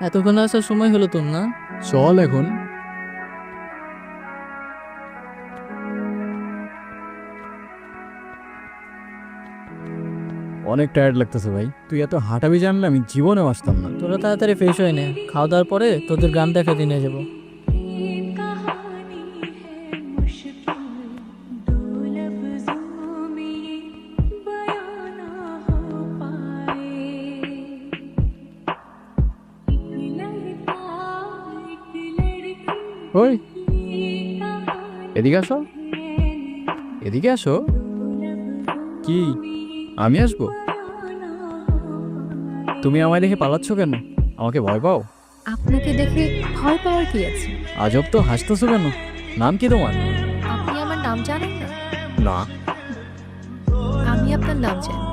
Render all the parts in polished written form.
এতক্ষণ আসার সময় হলো তোর না? চল এখন। অনেক টায়ার্ড লাগতেছে ভাই, তুই এত হাঁটাবি জানলে আমি জীবনেও আসতাম না। তোরা তাড়াতাড়ি ফ্রেশ হয়ে নে, খাওয়া দাওয়ার পরে তোদের গ্রাম দেখাতে নিয়ে যাবো। ওই এদিকে আসো, এদিকে আসো। কি আমি আসবো? তুমি আমায় দেখে পালাচ্ছ কেন? আমাকে ভয় পাও? আপনাকে দেখে ভয় পাওয়ার কি আছে? আজব তো, হাসতেছো কেন? নাম কি তোমার? আপনি আমার নাম জানেন না? না। আমি আপনার নাম জানি।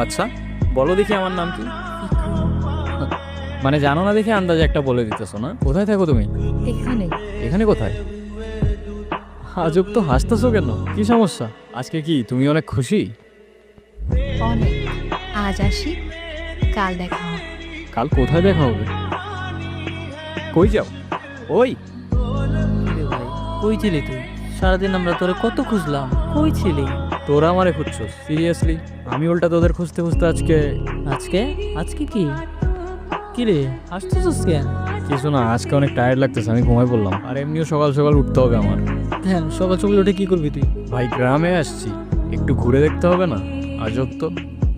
আচ্ছা বলো দেখি আমার নাম কি? মানে জানো না দেখে আন্দাজে একটা বলে দিতেছো না? কোথায় থাকো তুমি? এখানে। এখানে কোথায়? আজব তো, হাসতেছো কেন? কি সমস্যা? আজকে কি তুমি অনেক খুশি? অনেক। আজ আসি, কাল দেখা হবে। কাল কোথায় দেখা হবে? কই যাও? ওই কিরে ভাই, কই ছিলি তুই? সারাদিন আমরা তোরে কত খুঁজলাম, কই ছিলি? তোরা আমারে খুঁজছো? সিরিয়াসলি? আমি উল্টা তোদের খুঁজতে খুঁজতে আজকে। আজকে? আজকে কি? কিরে হাসতেছিস কেন? কিছু না, আজকে অনেক টায়ার্ড লাগতেছে, আমি ঘুমাই পড়লাম। আর এমনিও সকাল সকাল উঠতে হবে আমার। হ্যাঁ, সকাল সকাল উঠে কি করবি তুই? ভাই গ্রামে আসছি, একটু ঘুরে দেখতে হবে না? আজব তো।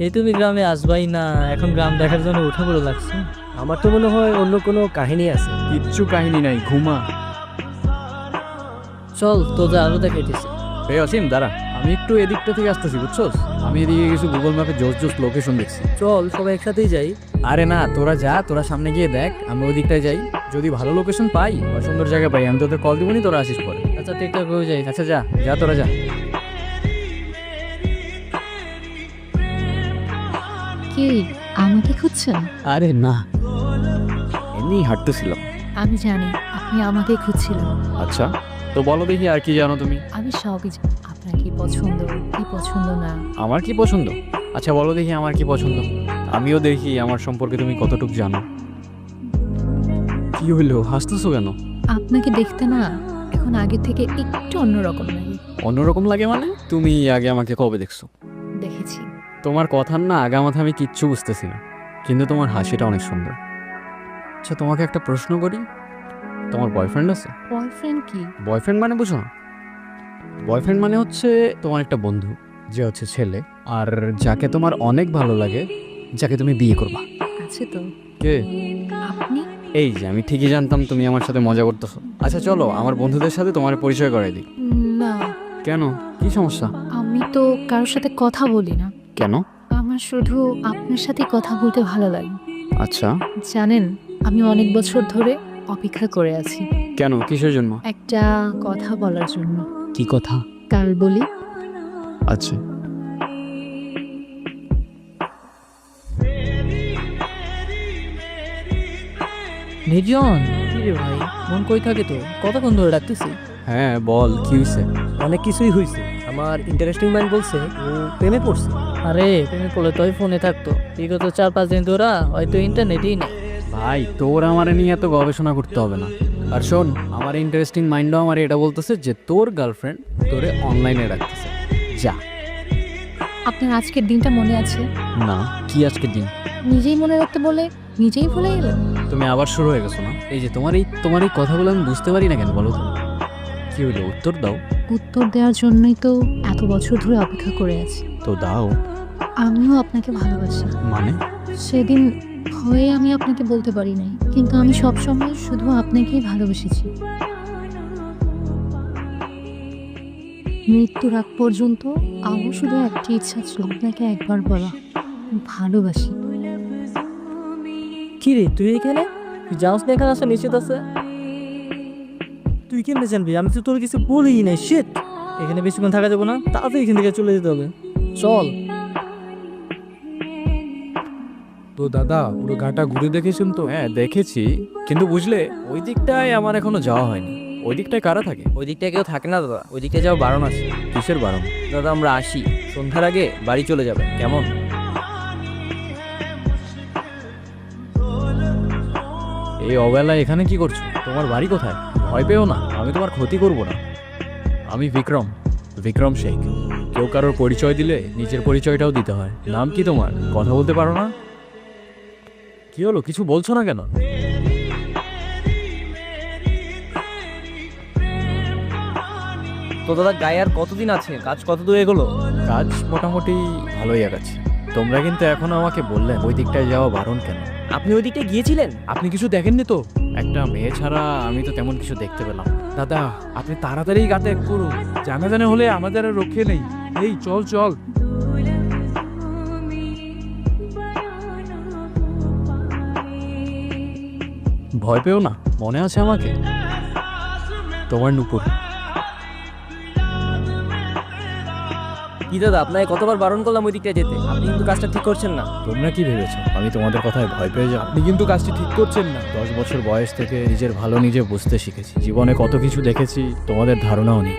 এই তুমি গ্রামে আসবাই না, এখন গ্রাম দেখার জন্য উঠে পড়ে লাগছে। আমার তো মনে হয় অন্য কোনো কাহিনী আছে। কিচ্ছু কাহিনী নাই, ঘুমা। চল তোদের আরো দেখাইতেছি। এই অসীম দাঁড়া, আমি একটু এদিকটা থেকে আসতেছি, বুঝছস? আমি এদিকে কিছু গুগল ম্যাপে জোস জোস লোকেশন দেখছি। চল সবাই একসাথেই যাই। আরে না, তোরা যা, তোরা সামনে গিয়ে দেখ, আমি ওই দিকটায় যাই। যদি ভালো লোকেশন পাই বা সুন্দর জায়গা পাই, আমি তোদের কল দিবনি, তোরা আসিস পরে। আচ্ছা ঠিকঠাক হয়ে যাই। আচ্ছা যা যা, তোরা যা। কি আমাকে খুঁজছেন? আরে না, এমনি হাঁটতেছিলাম। আমি জানি আপনি আমাকে খুঁজছিলেন। আচ্ছা তো বলো দেখি আর কি জানো তুমি? আমি সবই জানি। আপনার কি পছন্দ, কি পছন্দ না। আমার কি পছন্দ? আচ্ছা বলো দেখি আমার কি পছন্দ, আমিও দেখি আমার সম্পর্কে তুমি কতটুকু জানো। কি হইলো, হাসতেছো কেন? আপনাকে দেখতে না এখন আগে থেকে একটু অন্যরকম লাগে। অন্যরকম লাগে মানে? তুমি আগে আমাকে কবে দেখছো? দেখেছি। তোমার কথার না আগামাথা আমি কিচ্ছু বুঝতেছি না, কিন্তু তোমার হাসিটা অনেক সুন্দর। আচ্ছা তোমাকে একটা প্রশ্ন করি, তোমার বয়ফ্রেন্ড আছে? বয়ফ্রেন্ড কি? বয়ফ্রেন্ড মানে বুঝো না? বয়ফ্রেন্ড মানে হচ্ছে তোমার একটা বন্ধু, যে হচ্ছে ছেলে, আর যাকে তোমার অনেক ভালো লাগে, যাকে তুমি বিয়ে করবা। আছে তো। কে? আপনি? এই যে আমি ঠিকই জানতাম তুমি আমার সাথে মজা করতেছো। আচ্ছা চলো আমার বন্ধুদের সাথে তোমার পরিচয় করাই দিই। না, কেন, কি সমস্যা? আমি তো কারোর সাথে কথা বলি না। কেন? আমার শুধু আপনার সাথে কথা বলতে ভালো লাগে। আচ্ছা জানেন, আমি অনেক বছর ধরে অপেক্ষা করে আছি কেন, কিসের জন্য? একটা কথা বলার জন্য। কি কথা? কাল বলি। আচ্ছা নির্জন, কি রে ভাই, মন কই থাকে তো? কতক্ষণ ধরে ডাকতেছি। হ্যাঁ বল, কি হয়েছে? অনেক কিছুই হয়েছে। আমার ইন্টারেস্টিং মাইন্ড বলছে ও প্রেমে পড়ছে। আরে তুমি বলে তোই ফোনে থাকতো, বিগত 4-5 দিন ধরা হয়তো ইন্টারনেটেই নেই। ভাই তোর আমারে নিয়ে এত গবেষণা করতে হবে না। আর শোন, আমার ইন্টারেস্টিং মাইন্ডও আমার এটা বলতেছে যে তোর গার্লফ্রেন্ড তোরে অনলাইনে রাখতেছে। যা। আপনার আজকের দিনটা মনে আছে? না, কি আজকের দিন? নিজেই মনে রাখতে বলে নিজেই ভুলে গেলেন। তুমি আবার শুরু হয়ে গেছো না? এই যে তোমার এই কথাগুলো আমি বুঝতে পারি না কেন বলো তো? কি হইলো, উত্তর দাও। উত্তর দেওয়ার জন্যই তো এত বছর ধরে অপেক্ষা করে আছি। তো দাও। আমিও আপনাকে ভালোবাসি। মানে? সেদিন হয়ে আমি আপনাকে বলতে পারি নাই, কিন্তু আমি সবসময় শুধু আপনাকেই ভালোবেসেছি। মৃত্যুর আগ পর্যন্ত আমার শুধু একটি ইচ্ছা ছিল, আপনাকে একবার বলা ভালোবাসি। কি রে তুই এখানে? তুই জানোস না এখানে আসা নিশ্চিত আছে? তুই কেমনে জানবি? আমি তো তোর কিছু বলি নাই। শিট, এখানে বেশিক্ষণ থাকা যাবো না, তাড়াতাড়ি এখান থেকে চলে যেতে হবে। চল। তো দাদা পুরো গাটা ঘুরে দেখেছেন তো? হ্যাঁ দেখেছি, কিন্তু বুঝলে ওই দিকটায় আমার এখনো যাওয়া হয়নি। ওই দিকটায় কারা থাকে? ওই দিকটায় কেউ থাকে না দাদা, ওই দিকটায় যাওয়া বারণ আছে। কিসের বারণ? দাদা আমরা আসি, সন্ধ্যার আগে বাড়ি চলে যাবে, কেমন? এই অবেলায় এখানে কি করছো? তোমার বাড়ি কোথায়? ভয় পেও না, আমি তোমার ক্ষতি করব না। আমি বিক্রম শেখ। কেউ কারোর পরিচয় দিলে নিজের পরিচয়টাও দিতে হয়। নাম কি তোমার? কথা বলতে পারো না? কি হলো, কিছু বলছো না কেন? তো দাদা গায়ে আর কতদিন আছে? কাজ কত দূর এগোলো? কাজ মোটামুটি ভালোই আগাচ্ছে। তোমরা কিন্তু এখনো আমাকে বললে ওই দিকটায় যাওয়া বারণ কেন? আপনি ওই দিকটা গিয়েছিলেন? আপনি কিছু দেখেননি তো? একটা মেয়ে ছাড়া আমি তো তেমন কিছু দেখতে পেলাম না। দাদা আপনি তাড়াতাড়ি গা ত্যাগ করুন, জানা হলে আমাদের আর রক্ষে নেই। এই চল চল। ভয় পেও না, মনে আছে আমাকে? তোমার নুপুর। কি দাদা, আপনাকে কতবার বারণ করলাম ওই দিকটা যেতে, আপনি কিন্তু কাজটা ঠিক করছেন না। তোমরা কি ভেবেছো আমি তোমাদের কথায় ভয় পেয়ে যাও? আপনি কিন্তু কাজটি ঠিক করছেন না। 10 বছর বয়স থেকে নিজের ভালো নিজে বুঝতে শিখেছি। জীবনে কত কিছু দেখেছি তোমাদের ধারণাও নেই।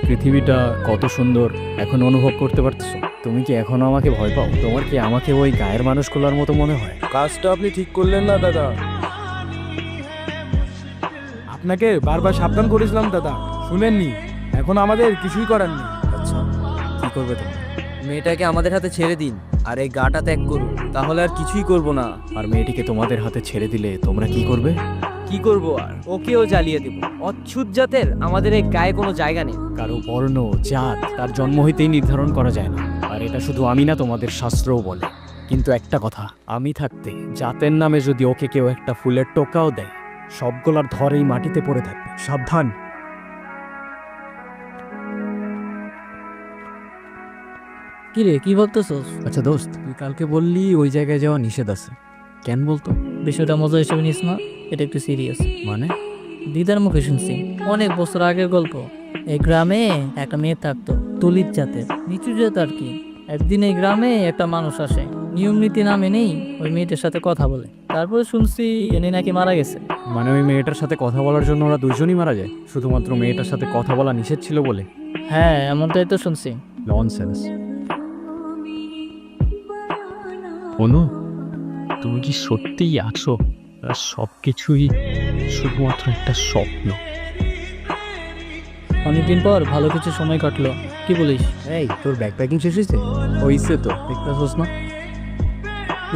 পৃথিবীটা কত সুন্দর এখন অনুভব করতে পারতেছো। তুমি কি এখনো আমাকে ভয় পাও? তোমার কি আমাকে ওই গায়ের মানুষগুলোর মতো মনে হয়? কাজটা আপনি ঠিক করলেন না দাদা। আপনাকে বারবার সাবধান করেছিলাম দাদা, শুনেননি। এখন আমাদের কিছুই করার নেই। আচ্ছা, কি করবে তুমি? মেয়েটাকে আমাদের হাতে ছেড়ে দিন আর এই গাটা ত্যাগ করুন, তাহলে আর কিছুই করব না। আর মেয়েটিকে তোমাদের হাতে ছেড়ে দিলে তোমরা কি করবে? কি করব আর? ওকেও জ্বালিয়ে দেব। অচ্ছুত জাতের আমাদের এই গায়ে কোনো জায়গা নেই। কারো বর্ণ জাত তার জন্ম হইতেই নির্ধারণ করা যায় না। আর এটা শুধু আমি না, তোমাদের শাস্ত্রও বলে। কিন্তু একটা কথা, আমি থাকতে জাতের নামে যদি ওকে কেউ একটা ফুলের টোকাও দেয়, সবগুলার ধরেই মাটিতে পড়ে থাকবে। সাবধান। কি রে, কি ভাবতেছস? আচ্ছা দোস্ত, তুই কালকে বললি ওই জায়গায় যাওয়া নিষেধ আছে, কেন বলতো? বিষয়টা মজা হিসেবে নিস না, এটা একটু সিরিয়াস। মানে? দিদার মুখে শুনছি, অনেক বছর আগের গল্প। এই গ্রামে একটা মেয়ে থাকতো, দলিত জাতের, নিচু জাত আর কি। একদিন এই গ্রামে একটা মানুষ আসে, নিয়ম নীতি না মেনেই ওই মেয়েটার সাথে কথা বলে। তারপরে শুনছি এনে নাকি মারা গেছে। মানে ওই মেয়েটার সাথে কথা বলার জন্য ওরা দুজনই মারা যায়, শুধুমাত্র মেয়েটার সাথে কথা বলা নিষেধ ছিল বলে? হ্যাঁ, এমনটাই তো শুনছি। ননসেন্স। অনু, তুমি কি সত্যিই আছো? আর সব কিছুই শুধুমাত্র একটা স্বপ্ন? অনেকদিন পর ভালো কিছু সময় কাটলো, কি বলিস? এই তোর ব্যাকপ্যাকিং শেষ হয়েছে? হইছে তো, দেখতেছস না?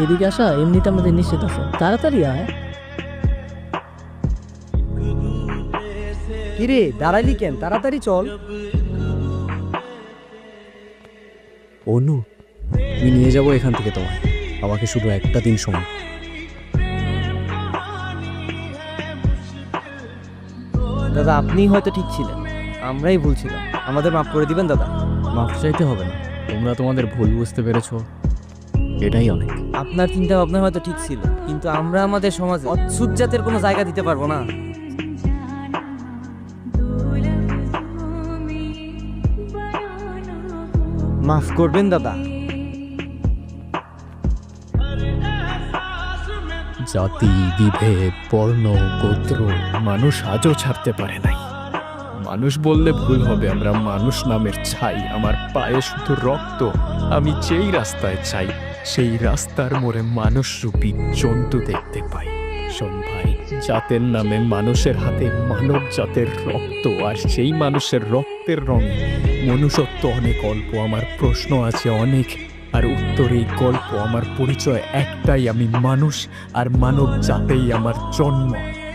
এদিকে আসা এমনিতে আমাদের নিশ্চিত আছে, তাড়াতাড়ি আয়। কিরে দাঁড়াইলি কেন? তাড়াতাড়ি চল। অনু, আমি নিয়ে যাবো এখান থেকে তোমায়, আমাকে শুধু একটা দিন সময়। দাদা আপনি হয়তো ঠিক ছিলেন, আমরাই ভুল ছিলাম। আমাদের মাফ করে দিবেন দাদা। মাফ চাইতে হবে না, তোমরা তোমাদের ভুল বুঝতে পেরেছো, এটাই অনেক। আপনার চিন্তা ভাবনা হয়তো ঠিক ছিল, কিন্তু আমরা আমাদের সমাজে অচ্ছুত জাতের কোনো জায়গা দিতে পারবো না। মাফ করবেন দাদা। জাতি, বিভেদ, বর্ণ, গোত্র মানুষ আজও ছাড়তে পারে নাই। মানুষ বললে ভুল হবে, আমরা মানুষ নামের ছাই। আমার পায়ে শুধু রক্ত। আমি যেই রাস্তায় চাই সেই রাস্তার মোড়ে মানুষরূপী জন্তু দেখতে পাই। শোন ভাই, জাতের নামে মানুষের হাতে মানব জাতের রক্ত, আর সেই মানুষের রক্তের রঙে মনুষ্যত্ব অনেক অল্প। আমার প্রশ্ন আছে অনেক, আর উত্তর এই গল্প। আমার পরিচয় একটাই, আমি মানুষ, আর মানব জাতেই আমার জন্ম।